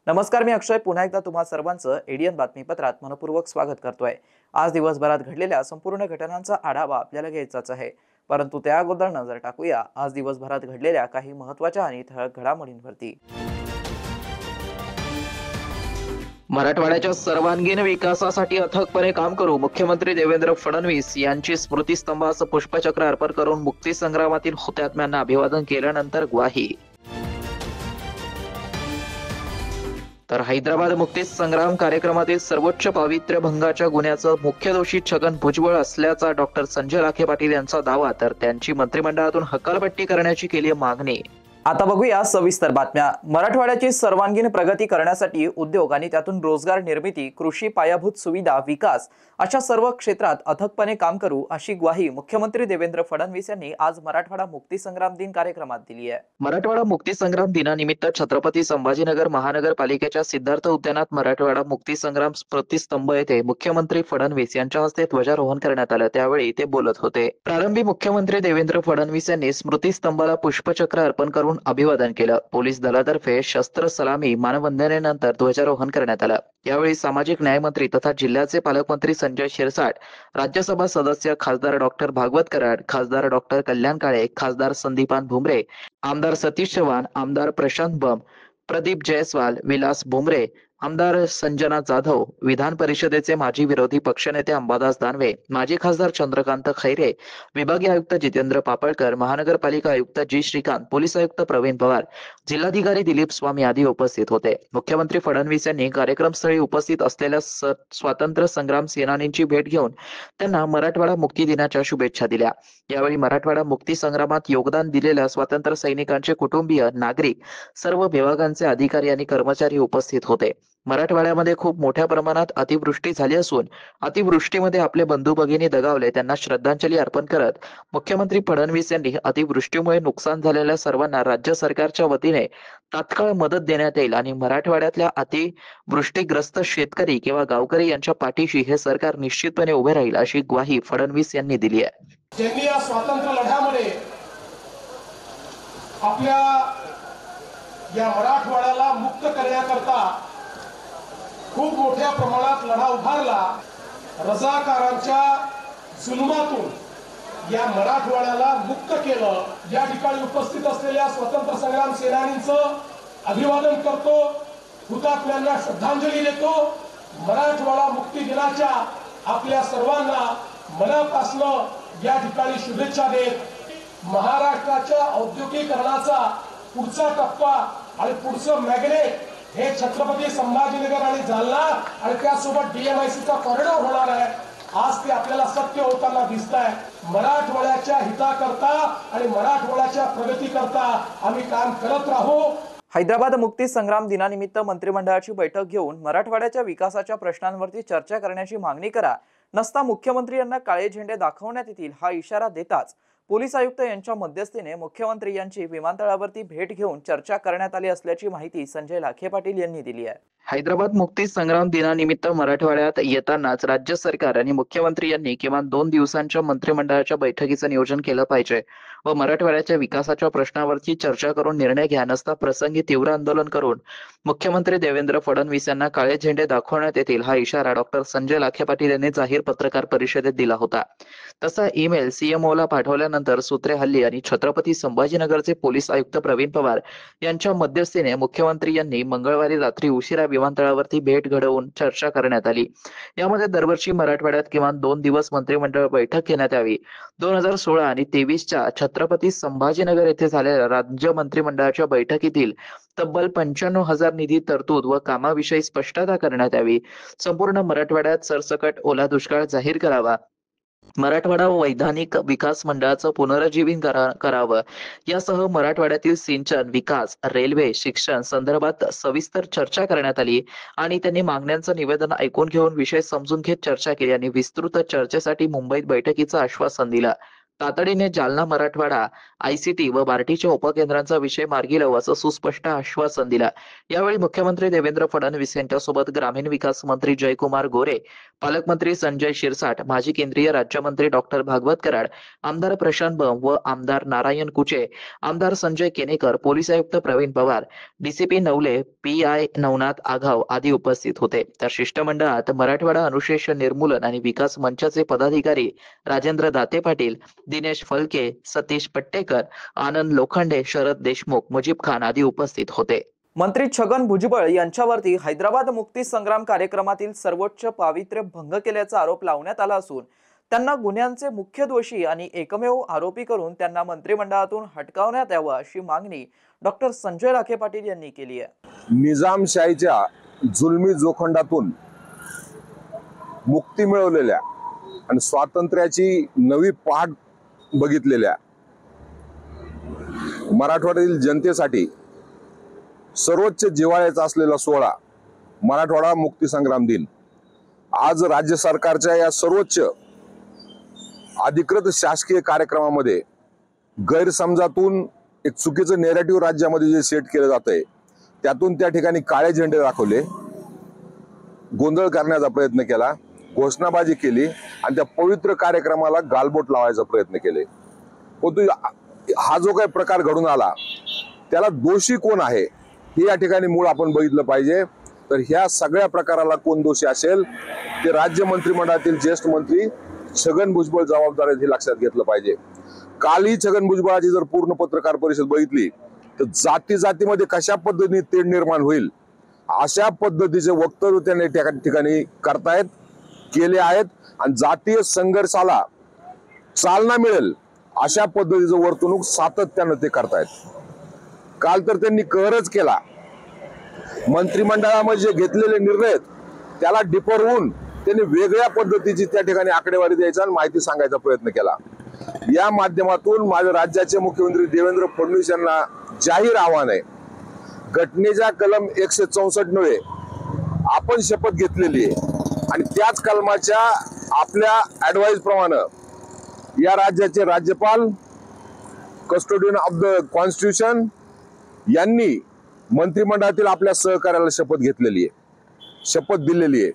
नमस्कार, मी अक्षय पुन्हा एकदा तुम्हा सर्वांचं एडीएन बातमीपत्रात मनपूर्वक स्वागत करतोय। आज दिवसभरात घडलेल्या संपूर्ण घटनांचा आढावा आपल्याला घ्यायचाच आहे, परंतु त्या अगोदर नजर टाकूया आज दिवसभरात घडलेल्या काही महत्त्वाच्या आणि ठळक घडामोडींवरती। मराठवाड्याच्या सर्वांगीण विकासासाठी अथकपणे काम करू, मुख्यमंत्री देवेंद्र फडणवीस यांची स्मृतिस्तंभास पुष्पचक्र अर्पण करून मुक्ती संग्रामातील हुतात्म्यांना अभिवादन केल्यानंतर ग्वाही। तर हैदराबाद मुक्ती संग्राम कार्यक्रमातील सर्वोच्च पावित्र्य भंगाच्या गुन्ह्याचं मुख्य दोषी छगन भुजबळ असल्याचा डॉक्टर संजय लाखे पाटील यांचा दावा, तर त्यांची मंत्रिमंडळातून हकालपट्टी करण्याची केली मागणी। आता बघूया सविस्तर बातम्या। मराठवाड्याची सर्वांगीण प्रगती करण्यासाठी उद्योग आणि त्यातून रोजगार निर्मिती, कृषी पायाभूत सुविधा विकास अशा सर्व क्षेत्रात अथकपणे काम करू, अशी ग्वाही मुख्यमंत्री देवेंद्र फडणवीस यांनी आज मराठवाडा मुक्ती संग्राम दिन कार्यक्रमात दिली आहे। मराठवाडा मुक्ती संग्राम दिनानिमित्त छत्रपती संभाजीनगर महानगरपालिकेच्या सिद्धार्थ उद्यानात मराठवाडा मुक्ती संग्राम स्मृतिस्तंभ येथे मुख्यमंत्री फडणवीस यांच्या हस्ते ध्वजारोहण करण्यात आलं। त्यावेळी ते बोलत होते। प्रारंभी मुख्यमंत्री देवेंद्र फडणवीस यांनी स्मृतिस्तंभाला पुष्पचक्र अर्पण करून अभिवादन केलं। पोलीस दलातर्फे शस्त्र सलामी मानवंदनेनंतर ध्वजारोहण करण्यात आलं। यावेळी सामाजिक न्याय मंत्री तथा जिल्ह्याचे पालकमंत्री संजय शिरसाट, राज्यसभा सदस्य खासदार डॉक्टर भागवत कराड, खासदार डॉक्टर कल्याण काळे, खासदार संदीपान भुमरे, आमदार सतीश चव्हाण, आमदार प्रशांत बम, प्रदीप जयस्वाल, विलास भुमरे, आमदार संजना जाधव, विधान परिषदेचे माजी विरोधी पक्षनेते अंबादास दानवे, माजी खासदार चंद्रकांत खैरे, विभागीय आयुक्त जितेंद्र पापळकर, महानगरपालिका आयुक्त जी श्रीकांत, पोलीस आयुक्त प्रवीण पवार, जिल्हाधिकारी दिलीप स्वामी आदी उपस्थित होते। मुख्यमंत्री फडणवीस यांनी कार्यक्रमस्थळी उपस्थित असलेल्या स्वातंत्र्य संग्राम सेनानींची भेट घेऊन त्यांना मराठवाडा मुक्ती दिनाच्या शुभेच्छा दिल्या। यावेळी मराठवाडा मुक्ती संग्रामात योगदान दिलेल्या स्वातंत्र्य सैनिकांचे कुटुंबीय, नागरिक, सर्व विभागांचे अधिकारी आणि कर्मचारी उपस्थित होते। मराठवाड्यामध्ये खूप मोठ्या प्रमाणात अतिवृष्टी झाली असून अतिवृष्टीमध्ये आपले बंधू भगिनी दगावले, त्यांना श्रद्धांजली अर्पण करत मुख्यमंत्री फडणवीस यांनी अतिवृष्टीमुळे नुकसान झालेल्या सर्वांना राज्य सरकारच्या वतीने तात्काळ मदत देण्यात येईल आणि मराठवाड्यातल्या अतिवृष्टीग्रस्त शेतकरी किंवा गावकरी यांच्या पाठीशी हे सरकार निश्चितपणे उभे राहील, अशी ग्वाही फडणवीस यांनी दिली आहे। ज्यांनी या स्वातंत्र्य लढ्यामध्ये आपल्या या मराठवाड्याला मुक्त करण्याकरता खूप मोठ्या प्रमाणात लढा उभारला, रजाकारांच्या जुलमातून या मराठवाड्याला मुक्त केलं। या ठिकाणी उपस्थित असलेल्या स्वातंत्र्य संग्राम सेनानींचं अभिवादन करतो, हुतात्म्यांना श्रद्धांजली देतो। मराठवाडा मुक्ती दिनाच्या आपल्या सर्वांना मनापासून या ठिकाणी शुभेच्छा देत महाराष्ट्राच्या औद्योगिकीकरणाचा पुढचा टप्पा आणि पुढचं मॅग्नेट हे छत्रपती संभाजीनगर आणि जालना आणि त्यासोबत डीएमआयसीचा कॉरिडॉर होणार आहे। आज ते आपल्याला सत्य होताना दिसत आहे। मराठवाड्याच्या हिताकरता आणि मराठवाड्याच्या प्रगतीकरता आम्ही काम करत राहू। हैदराबाद मुक्ती संग्राम दिनानिमित्त मंत्रिमंडळाची बैठक घेऊन मराठवाड्याच्या विकासाच्या प्रश्नांवरती चर्चा करण्याची मागणी करा, नसता मुख्यमंत्री यांना काळे झेंडे दाखवण्यात येतील, हा इशारा देताच पोलीस आयुक्त यांच्या मध्यस्थीने मुख्यमंत्री यांची विमानतळावरती भेट घेऊन चर्चा करण्यात आली असल्याची माहिती संजय लाखे पाटील यांनी दिली आहे। हैदराबाद मुक्ती संग्राम दिनानिमित्त मराठवाड्यात येतानाच राज्य सरकार आणि मुख्यमंत्री यांनी किमान 2 दिवसांच्या मंत्रिमंडळाच्या बैठकीचं नियोजन केलं पाहिजे व मराठवाड्याच्या विकासाच्या प्रश्नावरची चर्चा करून निर्णय घ्या, नसता प्रसंगी तीव्र आंदोलन करून मुख्यमंत्री देवेंद्र फडणवीस यांना काळे झेंडे दाखवण्यात येतील, हा इशारा डॉक्टर संजय लाखे पाटील यांनी जाहीर पत्रकार परिषदेत दिला होता। तसा ईमेल सीएमओला पाठवल्यानंतर सूत्रे हल्ली आणि छत्रपती संभाजीनगरचे पोलीस आयुक्त प्रवीण पवार यांच्या मध्यस्थीने मुख्यमंत्री यांनी मंगळवारी रात्री उशिरा विमानतळावरती भेट घडवून चर्चा करण्यात आली। यामध्ये दरवर्षी मराठवाड्यात किमान 2 दिवस मंत्रिमंडळ बैठक घेण्यात यावी। 2016 आणि 23च्या छत्रपती संभाजीनगर येथे झालेल्या राज्य मंत्रिमंडळाच्या बैठकीतील तब्बल 95,000 निधी तरतूद व कामाविषयी स्पष्टता करण्यात यावी। संपूर्ण मराठवाड्यात सरसकट ओला दुष्काळ जाहीर करावा। मराठवाडा वैधानिक विकास मंडळाचं पुनरुज्जीवन करावं यासह मराठवाड्यातील सिंचन, विकास, रेल्वे, शिक्षण संदर्भात सविस्तर चर्चा करण्यात आली आणि त्यांनी मागण्यांचं निवेदन ऐकून घेऊन विषय समजून घेत चर्चा केली आणि विस्तृत चर्चेसाठी मुंबईत बैठकीचं आश्वासन दिलं. तातडीने जालना, मराठवाडा, आयसीटी व बार्टीच्या उपकेंद्रांचा विषय मार्गी लावू असं सुस्पष्ट आश्वासन दिलं. यावेळी मुख्यमंत्री देवेंद्र फडणवीस यांच्यासोबत ग्रामीण विकास मंत्री जयकुमार गोरे, पालकमंत्री संजय शिरसाट, माजी केंद्रीय राज्यमंत्री डॉक्टर भागवत कराड, आमदार प्रशांत बंब व आमदार नारायण कुचे, आमदार संजय केनेकर, पोलीस आयुक्त प्रवीण पवार, डीसीपी नवले, पीआय नवनाथ आघाव आदी उपस्थित होते. तर शिष्टमंडळात मराठवाडा अनुशेष निर्मूलन आणि विकास मंचाचे पदाधिकारी राजेंद्र दाते पाटील, दिनेश फलके, सतीश पट्टेकर, आनंद लोखंडे, शरद देशमुख, मुजीब खान आदी उपस्थित होते. मंत्री छगन भुजबळ यांच्यावरती हैदराबाद मुक्ती संग्राम कार्यक्रमातील सर्वोच्च पावित्र्य भंग केल्याचा आरोप लावण्यात आला असून त्यांना गुन्ह्यांचे मुख्य दोषी आणि एकमेव आरोपी करून त्यांना मंत्रिमंडळातून हटकावण्यात यावं अशी मागणी डॉक्टर संजय लाखे पाटील यांनी केली आहे. निजामशाहीच्या जुलमी जोखंडातून मुक्ती मिळवलेल्या आणि स्वातंत्र्याची नवी पहाट बघितलेल्या मराठवाड्यातील जनतेसाठी सर्वोच्च जिव्हाळ्याचा असलेला सोहळा मराठवाडा मुक्ती संग्राम दिन आज राज्य सरकारच्या या सर्वोच्च अधिकृत शासकीय कार्यक्रमामध्ये गैरसमजातून एक चुकीचं नेरेटिव्ह राज्यामध्ये जे सेट केलं जातंय त्यातून त्या ठिकाणी काळे झेंडे दाखवले, गोंधळ करण्याचा प्रयत्न केला, घोषणाबाजी केली आणि त्या पवित्र कार्यक्रमाला गालबोट लावायचा प्रयत्न केले. परंतु हा जो काही प्रकार घडून आला त्याला दोषी कोण आहे हे या ठिकाणी मूळ आपण बघितलं पाहिजे. तर ह्या सगळ्या प्रकाराला कोण दोषी असेल ते राज्य मंत्रिमंडळातील ज्येष्ठ मंत्री छगन भुजबळ जबाबदार आहेत हे लक्षात घेतलं पाहिजे. कालही छगन भुजबळाची जर पूर्ण पत्रकार परिषद बघितली तर जातीमध्ये कशा पद्धतीने तेढ निर्माण होईल अशा पद्धतीचे वक्तव्य त्यांनी त्या ठिकाणी करतायत, केले आहेत आणि जातीय संघर्षाला चालना मिळेल अशा पद्धतीचं वर्तणूक सातत्यानं ते करतायत. काल तर त्यांनी कहरच केला. मंत्रिमंडळामध्ये जे घेतलेले निर्णय त्याला डिफर होऊन त्यांनी वेगळ्या पद्धतीची त्या ठिकाणी आकडेवारी द्यायचा आणि माहिती सांगायचा प्रयत्न केला. या माध्यमातून माझ्या राज्याचे मुख्यमंत्री देवेंद्र फडणवीस यांना जाहीर आव्हान आहे, घटनेच्या कलम 164 नव्हे आपण शपथ घेतलेली आहे आणि त्याच कलमाच्या आपल्या ऍडवाइस प्रमाणे या राज्याचे राज्यपाल, कस्टोडियन ऑफ द कॉन्स्टिट्यूशन यांनी मंत्रिमंडळातील आपल्या सहकार्याला शपथ घेतलेली आहे, शपथ दिलेली आहे.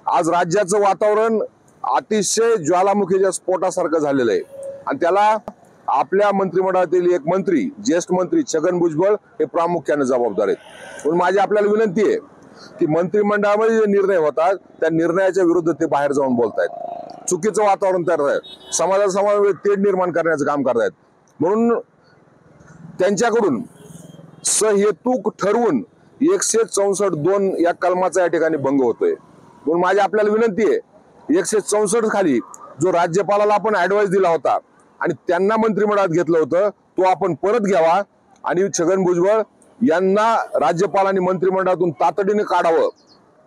आज राज्याचं वातावरण अतिशय ज्वालामुखीच्या स्फोटासारखं झालेलं आहे आणि त्याला आपल्या मंत्रिमंडळातील एक मंत्री, ज्येष्ठ मंत्री छगन भुजबळ हे प्रामुख्याने जबाबदार आहेत. म्हणून माझी आपल्याला विनंती आहे की मंत्रिमंडळामध्ये जे निर्णय होतात त्या निर्णयाच्या विरुद्ध ते बाहेर जाऊन बोलतायत, चुकीचं वातावरण तयार आहेत, समाजासमोर तेढ निर्माण करण्याचं काम करतायत. म्हणून त्यांच्याकडून सहेतुक ठरवून 164(2) या कलमाचा या ठिकाणी भंग होतोय. म्हणून माझी आपल्याला विनंती आहे, 164 खाली जो राज्यपालाला आपण ऍडवाइस दिला होता आणि त्यांना मंत्रिमंडळात घेतलं होतं तो आपण परत घ्यावा आणि छगन भुजबळ यांना राज्यपाल आणि मंत्रिमंडळातून तातडीने काढावं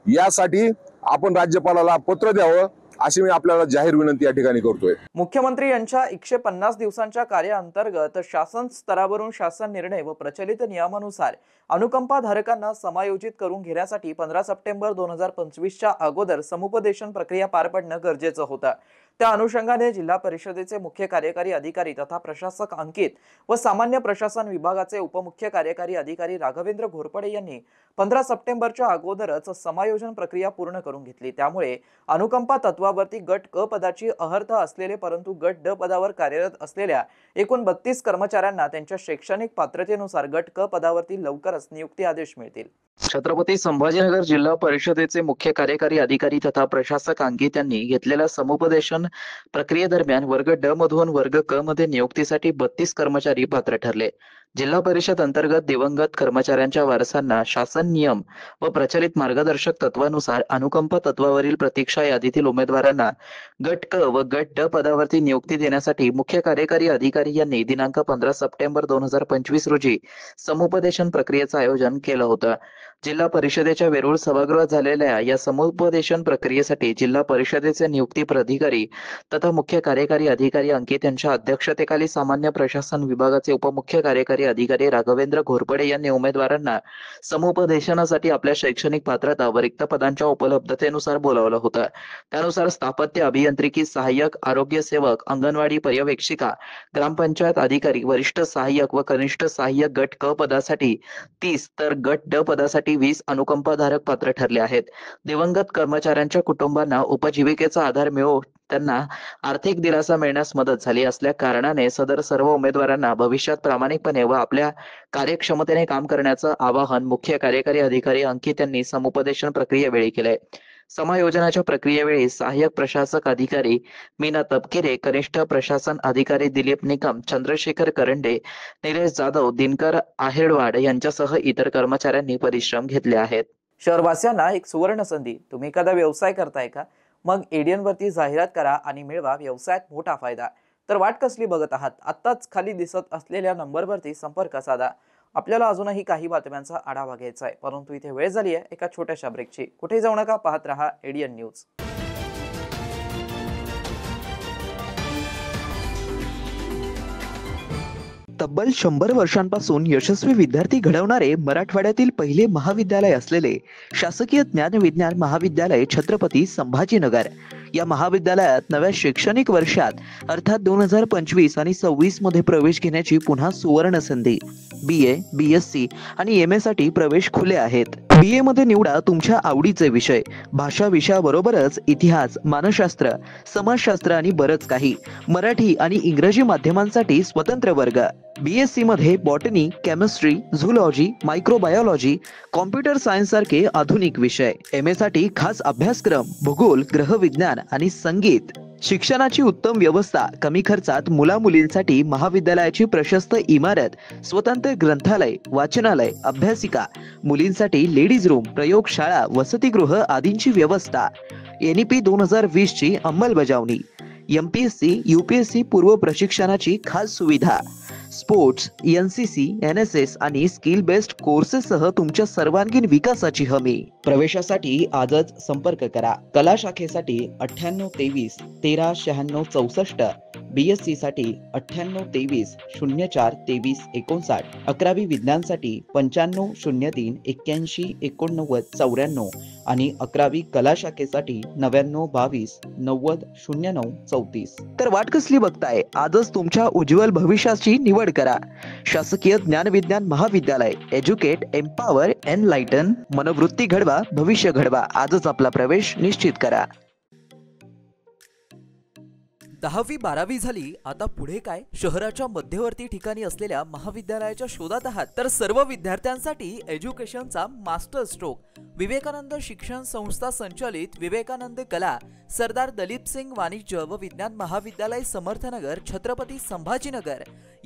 यासाठी आपण राज्यपालाला पत्र द्यावं अशी मी आपल्याला जाहीर विनंती या ठिकाणी करतोय. मुख्यमंत्री यांच्या 150 दिवसांच्या कार्याअंतर्गत शासन स्तरावरून शासन निर्णय व प्रचलित नियमानुसार अनुकंपा धारकांना समायोजित करून घेण्यासाठी 15 सप्टेंबर 2025च्या अगोदर समुपदेशन प्रक्रिया पार पडणं गरजेचं होतं. त्या अनुषंगाने जिल्हा परिषदेचे मुख्य कार्यकारी अधिकारी तथा प्रशासक अंकित व सामान्य प्रशासन विभागाचे उपमुख्य कार्यकारी अधिकारी राघवेंद्र घोरपडे यांनी 15 सप्टेंबरच्या अगोदरच समायोजन प्रक्रिया पूर्ण करून घेतली. त्यामुळे अनुकंपा तत्वावरती गट क पदाची अहर्थ असलेले परंतु गट ड पदावर कार्यरत असलेल्या एकूण 32 कर्मचाऱ्यांना त्यांच्या शैक्षणिक पात्रतेनुसार गट क पदावरती लवकरच नियुक्ती आदेश मिळतील. छत्रपती संभाजीनगर जिल्हा परिषदेचे मुख्य कार्यकारी अधिकारी तथा प्रशासक अंकित यांनी घेतलेल्या समुपदेशन प्रक्रियेदरम्यान वर्ग ड मधून वर्ग क मध्ये नियुक्तीसाठी 32 कर्मचारी पात्र ठरले. जिल्हा परिषद अंतर्गत दिवंगत कर्मचाऱ्यांच्या वारसांना शासन नियम व प्रचलित मार्गदर्शक तत्वानुसार अनुकंप तत्वावरील प्रतीक्षा यादीतील उमेदवारांना गट क व गट ड पदावरती नियुक्ती देण्यासाठी मुख्य कार्यकारी अधिकारी यांनी दिनांक 15 सप्टेंबर 2025 रोजी समुपदेशन प्रक्रियेचं आयोजन केलं होतं. जिल्हा परिषदेच्या वेरूळ सभागृहात झालेल्या या समुपदेशन प्रक्रियेसाठी जिल्हा परिषदेचे नियुक्ती प्राधिकारी तथा मुख्य कार्यकारी अधिकारी अंकित यांच्या अध्यक्षतेखाली सामान्य प्रशासन विभागाचे उपमुख्य कार्यकारी अधिकारी राघवेंद्र घोरपडे यांनी उमेदवारांना समुपदेशनासाठी आपल्या शैक्षणिक पात्रता व रिक्त पदांच्या उपलब्धतेनुसार बोलावलं होतं. त्यानुसार स्थापत्य अभियांत्रिकी सहाय्यक, आरोग्य सेवक, अंगणवाडी पर्यवेक्षिका, ग्रामपंचायत अधिकारी, वरिष्ठ सहाय्यक व कनिष्ठ सहाय्यक गट क पदासाठी 30 तर गट ड पदासाठी 20 अनुकंपाधारक पात्र ठरले आहेत. दिवंगत कर्मचाऱ्यांच्या कुटुंबांना उपजीविकेचा आधार मिळवून त्यांना आर्थिक दिलासा मिळण्यास मदत झाली असल्या कारणाने सदर सर्व उमेदवारांना भविष्यात प्रामाणिकपणे व आपल्या कार्यक्षमतेने काम करण्याचं आवाहन मुख्य कार्यकारी अधिकारी अंकित यांनी समुपदेशन प्रक्रियेवेळी केले. समायोजनाच्या प्रक्रियेवेळी सहाय्यक प्रशासक अधिकारी मीना तपकिरे, कनिष्ठ प्रशासन अधिकारी दिलीप निकम, चंद्रशेखर करंडे, निलेश जाधव, दिनकर आहेरवाड यांच्यासह इतर कर्मचाऱ्यांनी परिश्रम घेतले आहेत. शहरवासियांना एक सुवर्ण संधी. तुम्ही एखादा व्यवसाय करताय का? मग एडियन वरती जाहिरात करा आणि मिळवा व्यवसायात मोठा फायदा. तर वाट कसली बघत आहात? आत्ताच खाली दिसत असलेल्या नंबरवरती संपर्क साधा. आपल्याला अजूनही काही बातम्यांचा आढावा घ्यायचा आहे, परंतु इथे वेळ झाली आहे एका छोट्याशा ब्रेकची. कुठे जाऊ नका, पाहत रहा एडियन न्यूज. तब्बल 100 वर्षांपासून यशस्वी विद्यार्थी घडवणारे मराठवाड्यातील पहिले महाविद्यालय असलेले शासकीय ज्ञानविज्ञान महाविद्यालय छत्रपती संभाजीनगर या महाविद्यालयात नव्या शैक्षणिक वर्षात अर्थात 2025 आणि 26 मध्ये प्रवेश घेण्याची पुन्हा सुवर्ण संधी. BA, BSc आणि MA साठी प्रवेश खुले आहेत. BA मध्ये निवडा तुमच्या आवडीचे विषय. भाषा विषयाबरोबरच इतिहास, मानसशास्त्र, समाजशास्त्र आणि बरंच काही. मराठी आणि इंग्रजी माध्यमांसाठी स्वतंत्र वर्ग. BSc मध्ये botany, chemistry, zoology, microbiology, computer science सारखे आधुनिक विषय. MA साठी खास अभ्यासक्रम, भूगोल, ग्रहविज्ञान आणि संगीत. शिक्षणाची उत्तम व्यवस्था, कमी खर्चात मुलामुलींसाठी महाविद्यालयाची प्रशस्त इमारत, स्वतंत्र ग्रंथालय, वाचनालय, अभ्यासिका, मुलींसाठी लेडीज रूम, प्रयोगशाळा, वसतिगृह आदींची व्यवस्था. NEP 2020 ची अंमलबजावणी. MPSC, UPSC पूर्व प्रशिक्षणाची खास सुविधा. स्पोर्ट्स, NCC, NSS आणि स्किल बेस्ड कोर्सेससह तुमच्या सर्वांगीण विकासाची हमी. प्रवेशासाठी आजच संपर्क करा. कला शाखेसाठी 9823 139664, BSc साठी 9823 04 23 59, 11वी विज्ञानसाठी 9503 81 89 94 आणि 11वी कला शाखेसाठी 9922 90 09 34. तर वाट कसली बघताय? आजच तुमच्या उज्ज्वल भविष्याची निवड करा. शासकीय ज्ञानविज्ञान महाविद्यालय. Educate, empower, enlighten. मनोवृत्ती घडवा, भविष्य घडवा. आजच आपला प्रवेश निश्चित करा. 10वी 12वी झाली, आता पुढे काय? शहराच्या मध्यवर्ती ठिकाणी असलेल्या महाविद्यालयाच्या शोधात आहात तर सर्व विद्यार्थ्यांसाठी एज्युकेशनचा मास्टर स्ट्रोक विवेकानंद शिक्षण संस्था संचालित विवेकानंद कला सरदार दलीप सिंग वाणिज्य व विज्ञान महाविद्यालय समर्थनगर छत्रपती संभाजीनगर.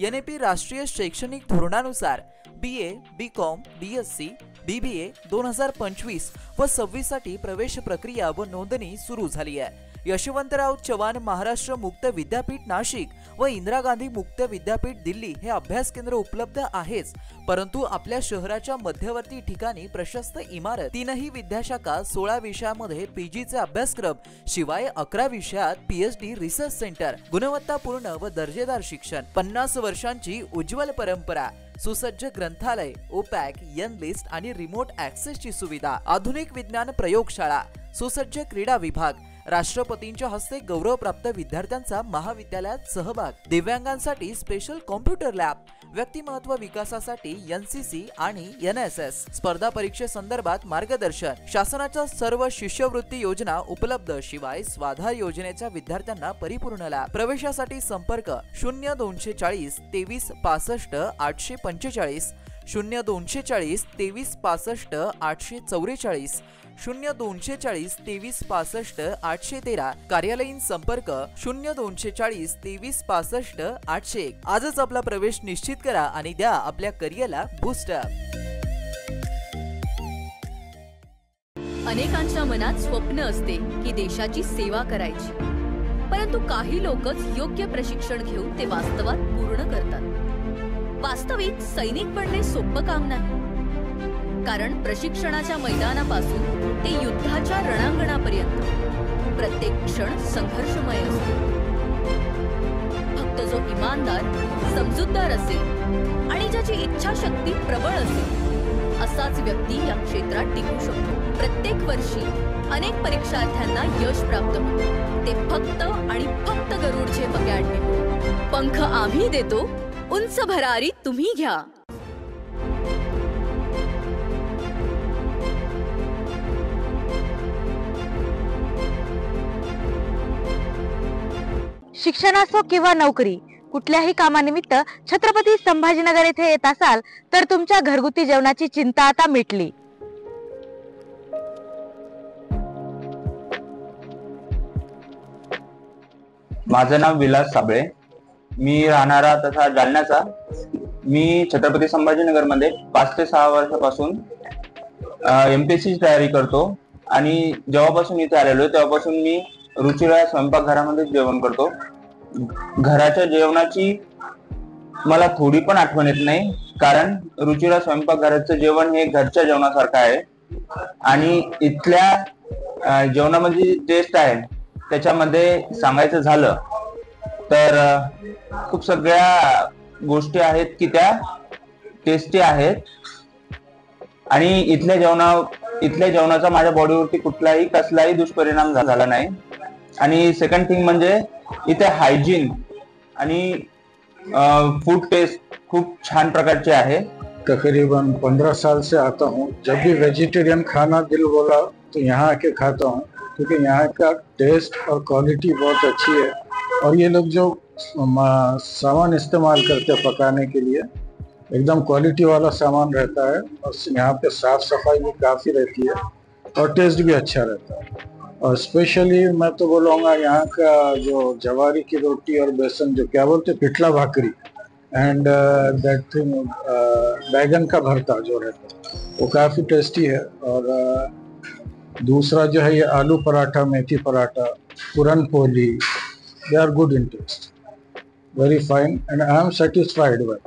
NEP राष्ट्रीय शैक्षणिक धोरणानुसार BA, BCom, BSc, BBA 2025 व 26 साठी प्रवेश प्रक्रिया व नोंदणी सुरू झाली आहे. यशवंतराव चव्हाण महाराष्ट्र मुक्त विद्यापीठ नाशिक व इंदिरा गांधी मुक्त विद्यापीठ दिल्ली हे अभ्यास केंद्र उपलब्ध आहेच, परंतु आपल्या शहराच्या मध्यवर्ती ठिकाणी प्रशस्त इमारत, 3ही विद्याशाखा, 16 विषयामध्ये PGचे अभ्यासक्रम, शिवाय 11 विषयात PhD रिसर्च सेंटर, गुणवत्तापूर्ण व दर्जेदार शिक्षण, 50 वर्षांची उज्ज्वल परंपरा, सुसज्ज ग्रंथालय, OPAC, N-लिस्ट आणि रिमोट ऍक्सेसची सुविधा, आधुनिक विज्ञान प्रयोगशाळा, सुसज्ज क्रीडा विभाग, राष्ट्रपतींच्या हस्ते गौरवप्राप्त विद्यार्थ्यांचा महाविद्यालयात सहभाग, दिव्यांगांसाठी स्पेशल कॉम्प्युटर लॅब, व्यक्तिमत्व विकासासाठी NCC आणि NSS, स्पर्धा परीक्षेसंदर्भात मार्गदर्शन, शासनाच्या सर्व शिष्यवृत्ती योजना उपलब्ध, शिवाय स्वाधार योजनेच्या विद्यार्थ्यांना परिपूर्ण लाभ. प्रवेशासाठी संपर्क 0240 23 65 845 0240 23 65 844 0240 23 65 813. कार्यालयीन संपर्क 0240 23 65 801. आजच आपला प्रवेश निश्चित करा आणि द्या आपल्या करिअरला बूस्टअप. अनेकांच्या मनात स्वप्न असते की देशाची सेवा करायची, परंतु काही लोकच योग्य प्रशिक्षण घेऊन ते वास्तवात पूर्ण करतात. वास्तविक सैनिक बनणे सोपं काम नाही, कारण प्रशिक्षणाच्या मैदानापासून ते युद्धाच्या रणांगणापर्यंत प्रत्येक क्षण संघर्षमय असतो. फक्त जो इमानदार, समजूतदार असेल आणि ज्याची इच्छाशक्ती प्रबळ असेल असाच व्यक्ती या क्षेत्रात टिकू शकतो. प्रत्येक वर्षी अनेक परीक्षार्थ्यांना यश प्राप्त होते, ते फक्त आणि फक्त गरुडचे अकॅडमी. पंख आम्ही देतो, उंच भरारी तुम्ही घ्या. शिक्षण असो किंवा नोकरी, कुठल्याही कामानिमित्त छत्रपती संभाजीनगर येथे येत असाल तर तुमच्या घरगुती जेवणाची चिंता आता मिटली. माझं नाव विलास साबळे, मी राहणारा तसा जालन्याचा. मी छत्रपती संभाजीनगर मध्ये 5 ते 6 वर्षापासून MPSC ची तयारी करतो आणि जेव्हापासून इथे आलेलो तेव्हापासून मी रुचिरा स्वयंपाकघरामध्ये जेवण करतो. घराच्या जेवणाची मला थोडी पण आठवण येत नाही, कारण रुचिरा स्वयंपाकघराचं जेवण हे घरच्या जेवणासारखं आहे आणि इथल्या जेवणामध्ये टेस्ट आहे त्याच्यामध्ये सांगायचं झालं तर खूप सगळ्या गोष्टी आहेत की त्या टेस्टी आहेत आणि इथल्या जेवणाचा माझ्या बॉडीवरती कसलाही दुष्परिणाम झाला नाही. आणि सेकंड थिंग म्हणजे इथे हायजीन आणि फूड टेस्ट खूप छान प्रकारचे आहे. तकरीबन 15 साल से आता हूँ. जब भी वेजिटेरियन खाना दिल बोला तो यहाँ आके खाता हूँ, क्योंकि यहाँ का टेस्ट और क्वालिटी बहुत अच्छी है. और ये लोग जो सामान इस्तेमाल करते हैं पकाने के लिए एकदम क्वालिटी वाला सामान रहता है और यहाँ पे साफ सफाई भी काफ़ी रहती है और टेस्ट भी अच्छा रहता है. और स्पेशली मैं तो बोलूँगा यहाँ का जो जवारी की रोटी और बेसन जो क्या बोलते पिठला भाकरी एंड दैट थिंग बैगन का भरता जो रहता है वो काफ़ी टेस्टी है. और दूसरा जो है ये आलू पराठा, मेथी paratha, puran poli, they are good in taste, very fine and I am satisfied by.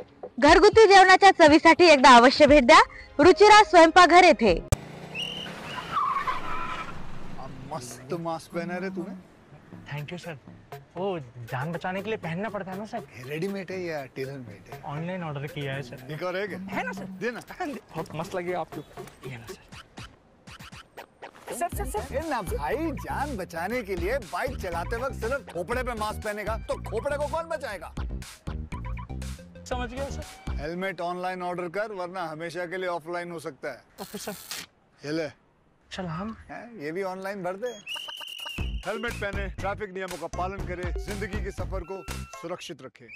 घरगुती जेवणाच्या चवीसाठी एकदा अवश्य भेट द्या रुचिरा स्वयंपाकघर येथे. मस्त मास्क पहना रे तूने. Thank you sir. वो जान बचाने के लिए पहनना पड़ता है ना सर. रेडीमेड है या टेलर मेड है? ऑनलाइन ऑर्डर किया है सर. एक और है ना सर. देना. बहुत मस्त लगी आपको. ये ना सर. सर ना भाई, जान बचाने के लिए बाइक चलाते वक्त सिर्फ खोपड़े पे मास्क पहनेगा तो खोपड़े को कौन बचाएगा? समझ गया सर. हेलमेट ऑनलाइन ऑर्डर कर, वरना हमेशा के लिए ऑफलाइन हो सकता है. Okay sir. ये ले. चल हम ये भी ऑनलाइन भर दे. हेलमेट पहने, ट्रैफिक नियमों का पालन करे, जिंदगी के सफर को सुरक्षित रखे.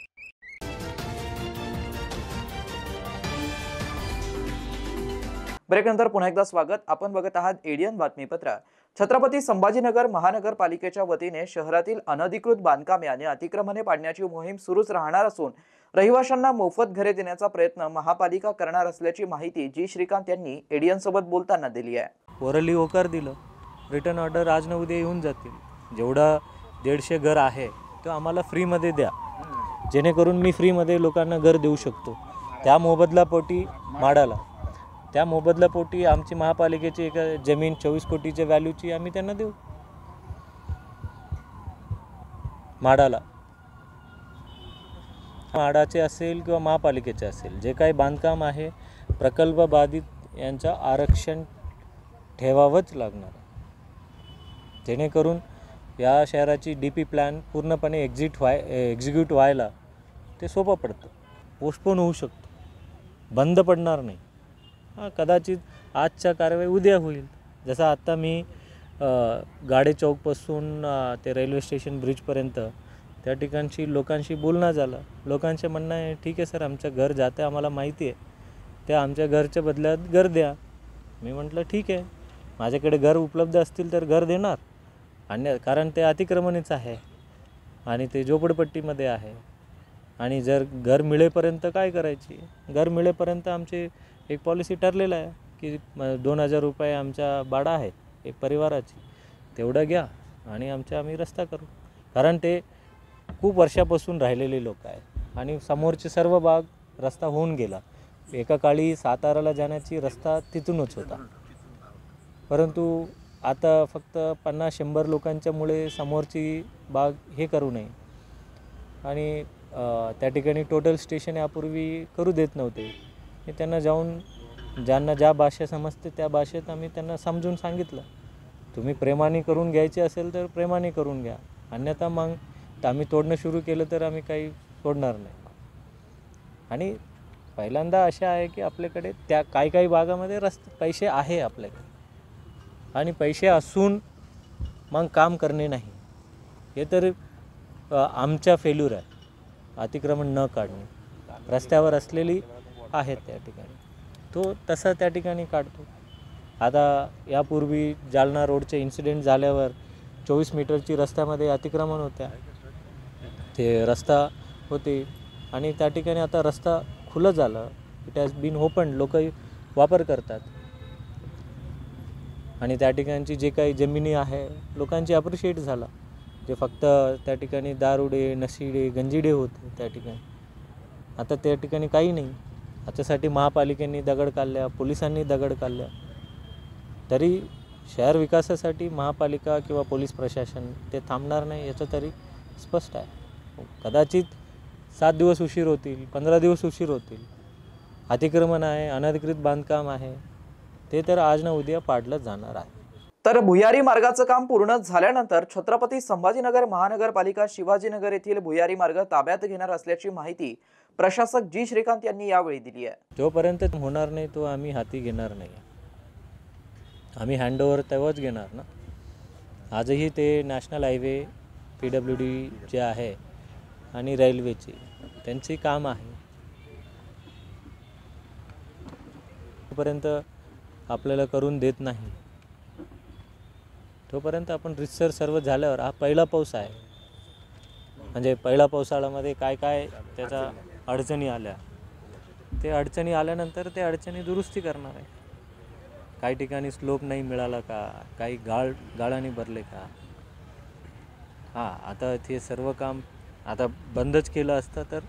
ब्रेकनंतर पुन्हा एकदा स्वागत. आपण बघत आहात एडियन बातमीपत्र. छत्रपती संभाजीनगर महानगरपालिकेच्या वतीने शहरातील अनधिकृत बांधकामे आणि अतिक्रमणे पाडण्याची मोहीम सुरूच राहणार असून रहिवाशांना मोफत घरे देण्याचा प्रयत्न महापालिका करणार असल्याची माहिती जी श्रीकांत यांनी एडियन सोबत बोलताना दिली आहे. ओरली होकार दिलं, रिटर्न ऑर्डर आज न उद्या येऊन जातील. जेवढा 150 घर आहे तो आम्हाला फ्रीमध्ये द्या, जेणेकरून मी फ्रीमध्ये लोकांना घर देऊ शकतो. त्या मोबदलापोटी माडाला, त्या मोबदलापोटी आमची महापालिकेची एक जमीन 24 कोटीच्या व्हॅल्यूची आम्ही त्यांना देऊ माडाला. माडाचे असेल किंवा महापालिकेचे असेल, जे काही बांधकाम आहे प्रकल्प बाधित यांचं आरक्षण ठेवावंच लागणार, जेणेकरून या शहराची DP प्लॅन पूर्णपणे एक्झिक्यूट व्हायला ते सोपं पडतं. पोस्टपोन होऊ शकतो, बंद पडणार नाही. कदाचित आजच्या कारवाई उद्या होईल. जसं आत्ता मी गाडे चौकपासून ते रेल्वे स्टेशन ब्रिजपर्यंत त्या ठिकाणची लोकांशी बोलणं झालं. लोकांचे म्हणणं आहे ठीक आहे सर, आमचं घर जातं आहे, आम्हाला माहिती आहे, ते आमच्या घरच्या बदल्यात घर द्या. मी म्हटलं ठीक आहे, माझ्याकडे घर उपलब्ध असतील तर घर देणार. आणि कारण ते अतिक्रमणीच आहे आणि ते झोपडपट्टीमध्ये आहे. आणि जर घर मिळेपर्यंत काय करायची, घर मिळेपर्यंत आमची एक पॉलिसी ठरलेलं आहे की 2,000 रुपये आमच्या भाडं आहे एक परिवाराची, तेवढं घ्या आणि आम्ही रस्ता करू. कारण ते खूप वर्षापासून राहिलेले लोक आहेत आणि समोरचे सर्व भाग रस्ता होऊन गेला. एका काळी साताराला जाण्याची रस्ता तिथूनच होता, परंतु आता फक्त 50-100 लोकांच्यामुळे समोरची बाग हे करू नये. आणि त्या ठिकाणी टोटल स्टेशन यापूर्वी करू देत नव्हते. हे त्यांना जाऊन ज्यांना ज्या भाषा समजते त्या भाषेत आम्ही त्यांना समजून सांगितलं, तुम्ही प्रेमाने करून घ्यायचे असेल तर प्रेमाने करून घ्या, अन्यथा मग आम्ही तोडणं सुरू केलं तर आम्ही काही तोडणार नाही. आणि पहिल्यांदा अशा आहे की आपल्याकडे त्या काही भागामध्ये पैसे आहे आपल्याकडे, आणि पैसे असून मग काम करणे नाही, हे तर आमच्या फेल्युर आहे. अतिक्रमण न काढणे, रस्त्यावर असलेली आहेत त्या ठिकाणी, तो तसा त्या ठिकाणी काढतो. आता यापूर्वी जालना रोडचे इन्सिडेंट झाल्यावर 24 मीटरची रस्त्यामध्ये अतिक्रमण होत्या, ते रस्ता होते आणि त्या ठिकाणी आता रस्ता खुलं झालं. इट हॅज बीन ओपन, लोक वापर करतात. आणि त्या ठिकाणची जे काही जमिनी आहे लोकांची अप्रिशिएट झाला. जे फक्त त्या ठिकाणी दारुडे, नशिडे, गंजिडे होते त्या ठिकाणी, आता त्या ठिकाणी काही नाही. याच्यासाठी महापालिकेने दगड काढल्या, पोलिसांनी दगड काढल्या, तरी शहर विकासासाठी महापालिका किंवा पोलीस प्रशासन ते थांबणार नाही याचं तरी स्पष्ट आहे. कदाचित 7 दिवस उशीर होतील, 15 दिवस उशीर होतील. अतिक्रमण आहे, अनधिकृत बांधकाम आहे, ते तर आज ना उद्या पाडलं जाणार आहे. तर भुयारी मार्गाचं काम पूर्ण झाल्यानंतर छत्रपती संभाजीनगर महानगरपालिका शिवाजीनगर येथील भुयारी मार्ग ताब्यात घेणार असल्याची माहिती प्रशासक जी श्रीकांत यांनी यावेळी दिली आहे. जोपर्यंत होणार नाही तो आम्ही हाती घेणार नाही. आम्ही हँडओव्हर तेव्हाच घेणार ना. आजही ते नॅशनल हायवे PWD जे आहे आणि रेल्वेचे त्यांचे काम आहे. तोपर्यंत आपल्याला करून देत नाही, तोपर्यंत आपण रितसर सर्व झाल्यावर, हा पहिला पाऊस आहे, म्हणजे पहिला पावसाळ्यामध्ये काय काय त्याच्या अडचणी आल्या, ते अडचणी आल्यानंतर ते अडचणी दुरुस्ती करणार आहे. काही ठिकाणी स्लोप नाही मिळाला का, काही गाळाने भरले का. हां, आता ते सर्व काम आता बंदच केलं असतं तर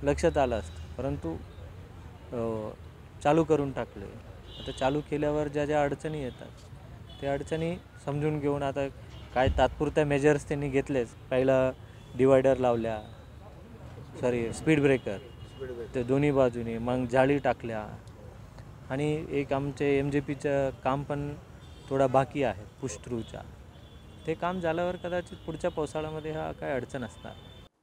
लक्षात आलं असतं, परंतु चालू करून टाकले. आता चालू केल्यावर ज्या ज्या अडचणी येतात त्या अडचणी समजून घेऊन आता काय तात्पुरत्या मेजर्स त्यांनी घेतलेच. पहिला डिवायडर लावल्या, स्पीड ब्रेकर ते दोन्ही बाजूने, मग जाळी टाकल्या. आणि एक आमचे MJPचं काम पण थोडा बाकी आहे, पुश थ्रूचा. ते काम झाल्यावर कदाचित पुढच्या पावसाळ्यामध्ये हा काय अडचण असणार.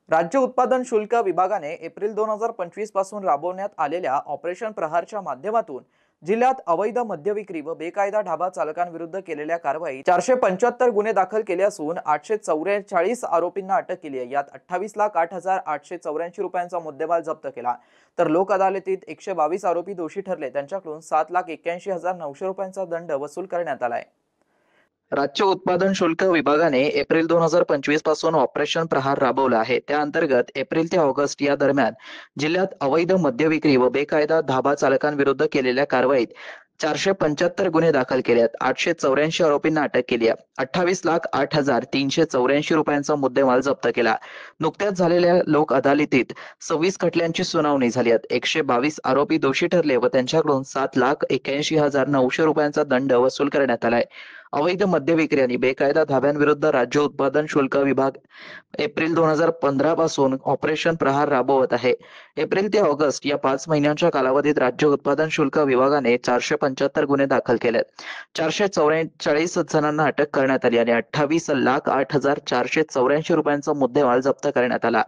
राज्य उत्पादन शुल्क विभागाने एप्रिल 2025 पासून राबवण्यात आलेल्या ऑपरेशन प्रहारच्या माध्यमातून जिल्ह्यात अवैध मद्यविक्री व बेकायदा ढाबा चालकांविरुद्ध केलेल्या कारवाईत 475 गुन्हे दाखल केले असून 844 आरोपींना अटक केली आहे. यात 28,08,884 रुपयांचा मुद्देमाल जप्त केला. तर लोक अदालतीत 122 आरोपी दोषी ठरले, त्यांच्याकडून 7,81,900 रुपयांचा दंड वसूल करण्यात आलाय. राज्य उत्पादन शुल्क विभागाने एप्रिल 2025 पासून ऑपरेशन प्रहार राबवलं आहे. त्या अंतर्गत एप्रिल ते ऑगस्ट या दरम्यान जिल्ह्यात अवैध मद्यविक्री व बेकायदा धाबा चालकांविरुद्ध केलेल्या कारवाईत 475 गुन्हे दाखल केले आहेत. 884 आरोपींना अटक केली आहे. 28,08,384 रुपयांचा मुद्देमाल जप्त केला. नुकत्याच झालेल्या लोक अदालतीत 26 खटल्यांची सुनावणी झाली आहे. 122 आरोपी दोषी ठरले व त्यांच्याकडून 7,81,900 रुपयांचा दंड वसूल करण्यात आलाय. अवैध मद्यविक्री आणि बेकायदा धाब्यांविरुद्ध राज्य उत्पादन शुल्क विभाग एप्रिल 2015 पासून ऑपरेशन प्रहार राबवत आहे. एप्रिल ते ऑगस्ट या 5 महिन्यांच्या कालावधीत राज्य उत्पादन शुल्क विभागाने 475 गुन्हे दाखल केलेत. 444 जणांना अटक करण्यात आली आणि 28,08,484 रुपयांचा मुद्देमाल जप्त करण्यात आला.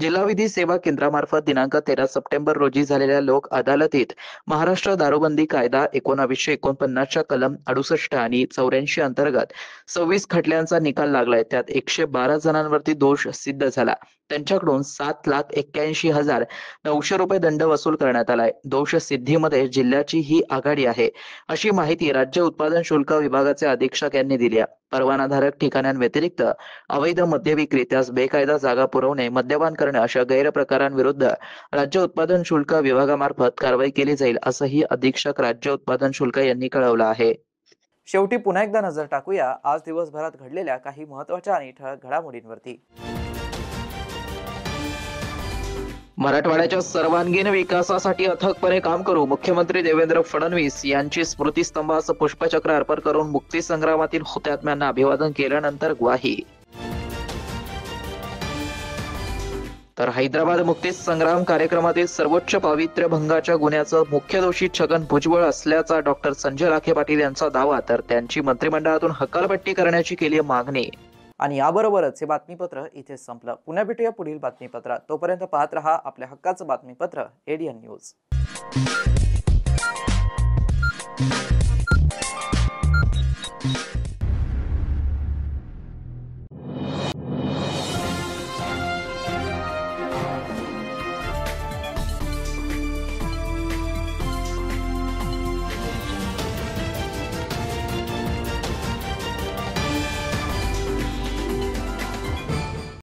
जिल्हा विधी सेवा केंद्रामार्फत दिनांक 13 सप्टेंबर रोजी झालेल्या लोक अदालतीत महाराष्ट्र दारूबंदी कायदा 1949च्या कलम 68 आणि 84 82 अंतर्गत 26 खटल्यांचा निकाल लागलाय. त्यात 112 जणांवरती दोष सिद्ध झाला. त्यांच्याकडून 7,81,900 रुपये दंड वसूल करण्यात आलाय. दोष सिद्धीमध्ये जिल्ह्याची ही आघाडी आहे, अशी माहिती राज्य उत्पादन शुल्क विभागाचे अधीक्षक यांनी दिली आहे. परवानाधारक ठिकाणांव्यतिरिक्त अवैध मद्य विक्री, त्यास बेकायदा जागा पुरवणे, मद्यपान करणे अशा गैरप्रकारांविरुद्ध राज्य उत्पादन शुल्क विभागामार्फत कारवाई केली जाईल, असंही अधीक्षक राज्य उत्पादन शुल्क यांनी कळवलं आहे. शेवटी पुन्हा एकदा नजर टाकूया आज दिवसभरात घडलेल्या काही महत्त्वाच्या आणि ठळक घडामोडींवरती. मराठवाड्याच्या सर्वांगीण विकासासाठी अथकपणे काम करू, मुख्यमंत्री देवेंद्र फडणवीस यांची स्मृतिस्तंभास पुष्पचक्र अर्पण करून मुक्तीसंग्रामातील हुतात्म्यांना अभिवादन केल्यानंतर ग्वाही. तर हैदराबाद मुक्ती संग्राम कार्यक्रमातील सर्वोच्च पावित्र्य भंगाच्या गुन्ह्याचं मुख्य दोषी छगन भुजबळ असल्याचा डॉक्टर संजय लाखे पाटील यांचा दावा, तर त्यांची मंत्रिमंडळातून हकालपट्टी करण्याची केली मागणी. आणि याबरोबरच हे बातमीपत्र इथे संपलं. पुन्हा भेटूया पुढील बातमीपत्रात. तोपर्यंत पाहत रहा आपल्या हक्काचं बातमीपत्र ADN न्यूज.